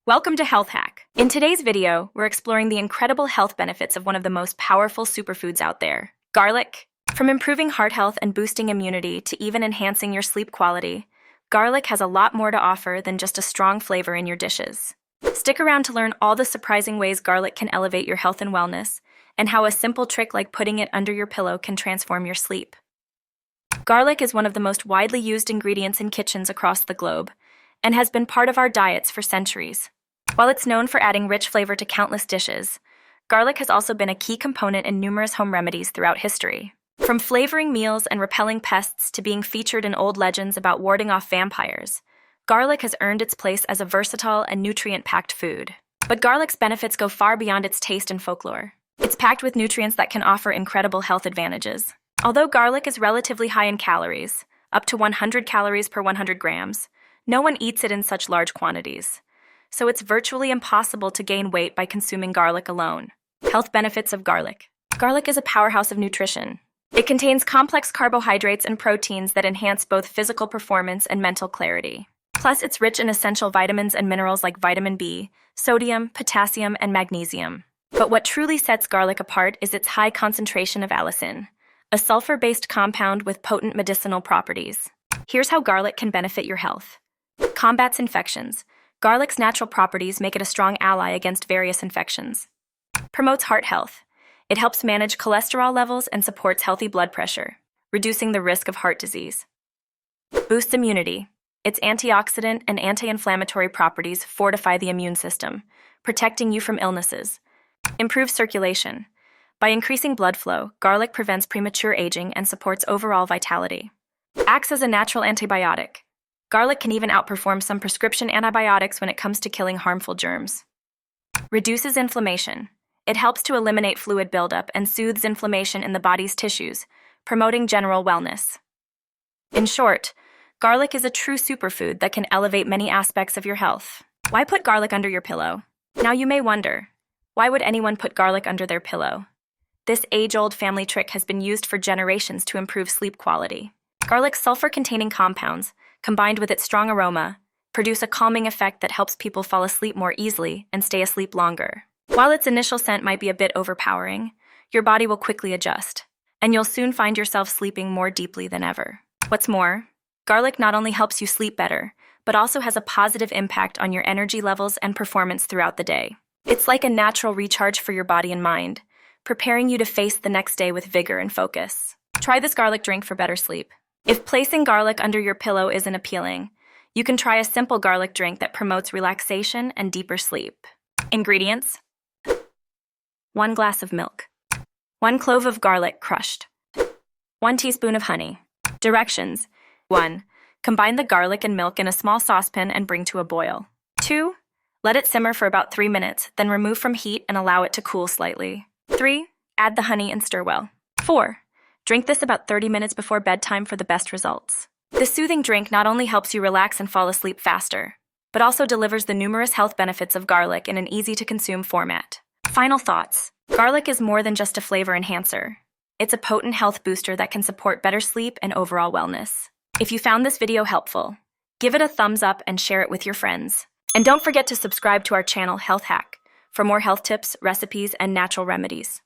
Welcome to HealthHack. In today's video, we're exploring the incredible health benefits of one of the most powerful superfoods out there, garlic. From improving heart health and boosting immunity to even enhancing your sleep quality, garlic has a lot more to offer than just a strong flavor in your dishes. Stick around to learn all the surprising ways garlic can elevate your health and wellness, and how a simple trick like putting it under your pillow can transform your sleep. Garlic is one of the most widely used ingredients in kitchens across the globe, and has been part of our diets for centuries. While it's known for adding rich flavor to countless dishes, garlic has also been a key component in numerous home remedies throughout history. From flavoring meals and repelling pests to being featured in old legends about warding off vampires, garlic has earned its place as a versatile and nutrient-packed food. But garlic's benefits go far beyond its taste and folklore. It's packed with nutrients that can offer incredible health advantages. Although garlic is relatively high in calories, up to 100 calories per 100 grams, no one eats it in such large quantities. So it's virtually impossible to gain weight by consuming garlic alone. Health benefits of garlic. Garlic is a powerhouse of nutrition. It contains complex carbohydrates and proteins that enhance both physical performance and mental clarity. Plus, it's rich in essential vitamins and minerals like vitamin B, sodium, potassium, and magnesium. But what truly sets garlic apart is its high concentration of allicin, a sulfur-based compound with potent medicinal properties. Here's how garlic can benefit your health. Combats infections. Garlic's natural properties make it a strong ally against various infections. Promotes heart health. It helps manage cholesterol levels and supports healthy blood pressure, reducing the risk of heart disease. Boosts immunity. Its antioxidant and anti-inflammatory properties fortify the immune system, protecting you from illnesses. Improves circulation. By increasing blood flow, garlic prevents premature aging and supports overall vitality. Acts as a natural antibiotic. Garlic can even outperform some prescription antibiotics when it comes to killing harmful germs. Reduces inflammation. It helps to eliminate fluid buildup and soothes inflammation in the body's tissues, promoting general wellness. In short, garlic is a true superfood that can elevate many aspects of your health. Why put garlic under your pillow? Now you may wonder, why would anyone put garlic under their pillow? This age-old family trick has been used for generations to improve sleep quality. Garlic's sulfur-containing compounds, combined with its strong aroma, produce a calming effect that helps people fall asleep more easily and stay asleep longer. While its initial scent might be a bit overpowering, your body will quickly adjust, and you'll soon find yourself sleeping more deeply than ever. What's more, garlic not only helps you sleep better, but also has a positive impact on your energy levels and performance throughout the day. It's like a natural recharge for your body and mind, preparing you to face the next day with vigor and focus. Try this garlic drink for better sleep. If placing garlic under your pillow isn't appealing, you can try a simple garlic drink that promotes relaxation and deeper sleep. Ingredients: 1 glass of milk, 1 clove of garlic crushed, 1 teaspoon of honey. Directions: 1. Combine the garlic and milk in a small saucepan and bring to a boil. 2. Let it simmer for about 3 minutes, then remove from heat and allow it to cool slightly. 3. Add the honey and stir well. 4. Drink this about 30 minutes before bedtime for the best results. This soothing drink not only helps you relax and fall asleep faster, but also delivers the numerous health benefits of garlic in an easy-to-consume format. Final thoughts. Garlic is more than just a flavor enhancer. It's a potent health booster that can support better sleep and overall wellness. If you found this video helpful, give it a thumbs up and share it with your friends. And don't forget to subscribe to our channel HealthHack for more health tips, recipes, and natural remedies.